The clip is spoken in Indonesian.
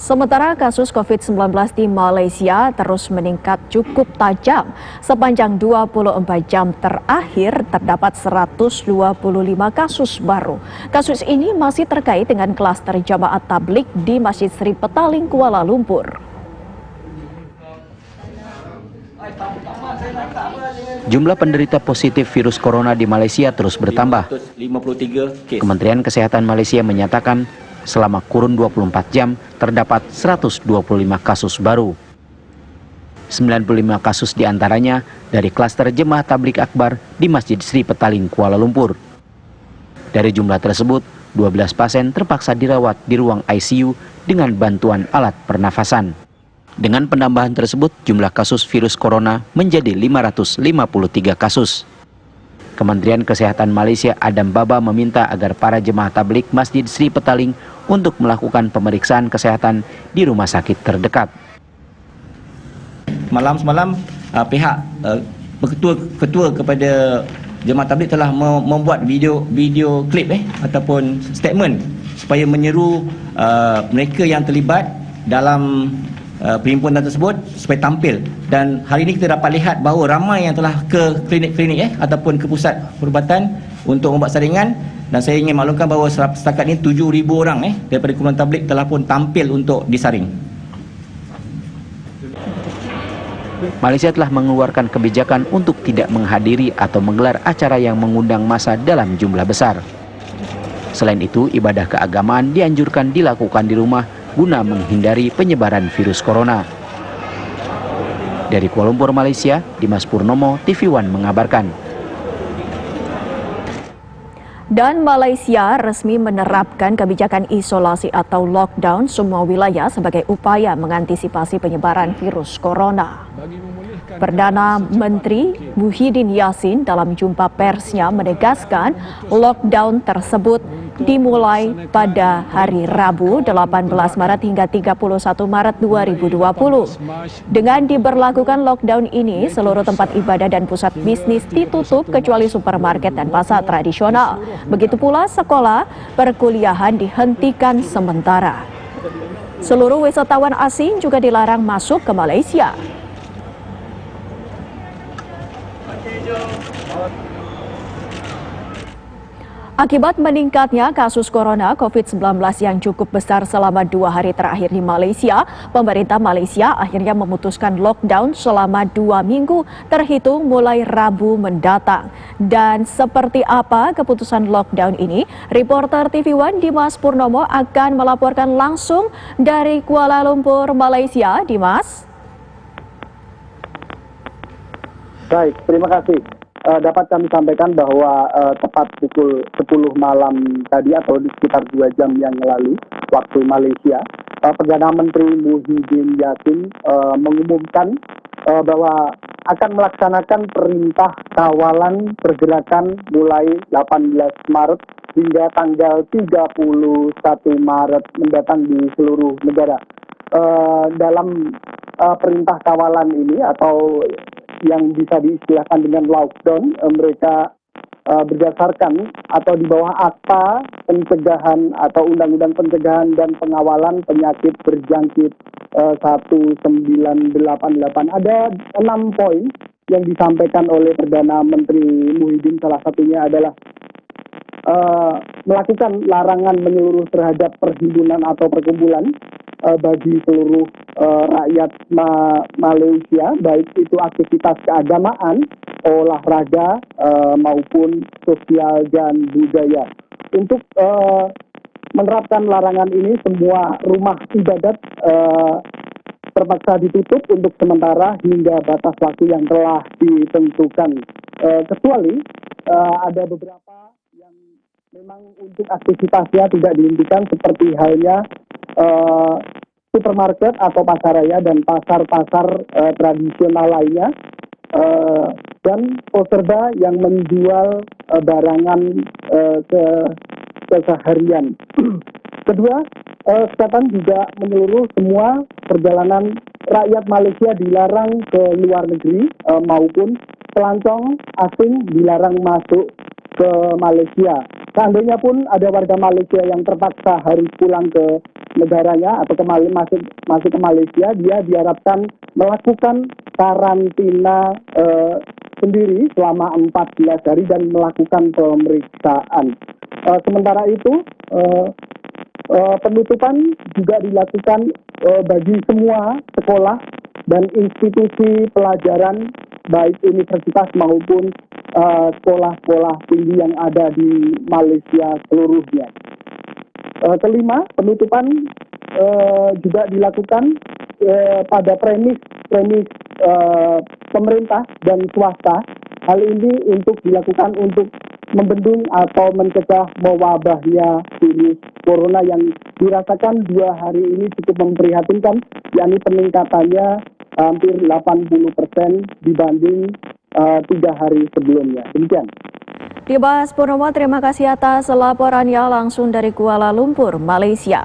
Sementara kasus COVID-19 di Malaysia terus meningkat cukup tajam. Sepanjang 24 jam terakhir terdapat 125 kasus baru. Kasus ini masih terkait dengan klaster jamaat tablik di Masjid Sri Petaling, Kuala Lumpur. Jumlah penderita positif virus corona di Malaysia terus bertambah. Kementerian Kesehatan Malaysia menyatakan selama kurun 24 jam terdapat 125 kasus baru. 95 kasus diantaranya dari klaster jemaah tablik akbar di Masjid Sri Petaling, Kuala Lumpur. Dari jumlah tersebut, 12 pasien terpaksa dirawat di ruang ICU dengan bantuan alat pernafasan. Dengan penambahan tersebut, jumlah kasus virus corona menjadi 553 kasus. Kementerian Kesehatan Malaysia Adam Baba meminta agar para jemaah tablik Masjid Sri Petaling untuk melakukan pemeriksaan kesehatan di rumah sakit terdekat. Semalam pihak ketua kepada jemaah tablik telah membuat video klip ataupun statement supaya menyeru mereka yang terlibat dalam perhimpunan tersebut supaya tampil, dan hari ini kita dapat lihat bahawa ramai yang telah ke klinik-klinik ataupun ke pusat perubatan untuk membuat saringan, dan saya ingin maklumkan bahawa setakat ini 7,000 orang daripada kumpulan tablik telah pun tampil untuk disaring. Malaysia telah mengeluarkan kebijakan untuk tidak menghadiri atau menggelar acara yang mengundang massa dalam jumlah besar. Selain itu, ibadah keagamaan dianjurkan dilakukan di rumah guna menghindari penyebaran virus corona. Dari Kuala Lumpur, Malaysia, Dimas Purnomo, TV One mengabarkan. Dan Malaysia resmi menerapkan kebijakan isolasi atau lockdown semua wilayah sebagai upaya mengantisipasi penyebaran virus corona. Perdana Menteri Muhyiddin Yassin dalam jumpa persnya menegaskan lockdown tersebut dimulai pada hari Rabu 18 Maret hingga 31 Maret 2020. Dengan diberlakukan lockdown ini, seluruh tempat ibadah dan pusat bisnis ditutup kecuali supermarket dan pasar tradisional. Begitu pula sekolah perkuliahan dihentikan sementara. Seluruh wisatawan asing juga dilarang masuk ke Malaysia. Akibat meningkatnya kasus corona COVID-19 yang cukup besar selama 2 hari terakhir di Malaysia, pemerintah Malaysia akhirnya memutuskan lockdown selama 2 minggu terhitung mulai Rabu mendatang. Dan seperti apa keputusan lockdown ini, reporter TV One Dimas Purnomo akan melaporkan langsung dari Kuala Lumpur, Malaysia. Dimas. Baik, terima kasih. Dapat kami sampaikan bahwa tepat pukul 10 malam tadi atau di sekitar 2 jam yang lalu waktu Malaysia, Perdana Menteri Muhyiddin Yassin mengumumkan bahwa akan melaksanakan perintah kawalan pergerakan mulai 18 Maret hingga tanggal 31 Maret mendatang di seluruh negara. Dalam perintah kawalan ini atau yang bisa diistilahkan dengan lockdown, mereka berdasarkan atau di bawah Akta Pencegahan atau Undang-Undang Pencegahan dan Pengawalan Penyakit Berjangkit 1988. Ada 6 poin yang disampaikan oleh Perdana Menteri Muhyiddin. Salah satunya adalah melakukan larangan menyeluruh terhadap perhimpunan atau perkumpulan bagi seluruh rakyat Malaysia, baik itu aktivitas keagamaan, olahraga maupun sosial dan budaya. Untuk menerapkan larangan ini, semua rumah ibadat terpaksa ditutup untuk sementara hingga batas waktu yang telah ditentukan. Kecuali ada beberapa yang memang untuk aktivitasnya tidak dihentikan, seperti halnya supermarket atau pasaraya dan pasar-pasar tradisional lainnya, dan peserta yang menjual barangan keseharian. Kedua, kesehatan juga menyeluruh, semua perjalanan rakyat Malaysia dilarang ke luar negeri maupun pelancong asing dilarang masuk ke Malaysia. Seandainya pun ada warga Malaysia yang terpaksa harus pulang ke negaranya atau masih ke Malaysia, dia diharapkan melakukan karantina sendiri selama 14 hari dan melakukan pemeriksaan. Sementara itu, penutupan juga dilakukan bagi semua sekolah dan institusi pelajaran baik universitas maupun sekolah-sekolah tinggi yang ada di Malaysia seluruhnya. Kelima, penutupan juga dilakukan pada premis pemerintah dan swasta. Hal ini untuk dilakukan untuk membendung atau mencegah mewabahnya virus corona yang dirasakan 2 hari ini cukup memprihatinkan, yakni peningkatannya hampir 80% dibanding 3 hari sebelumnya. Demikian. Dibahas Purnomo, terima kasih atas laporannya langsung dari Kuala Lumpur, Malaysia.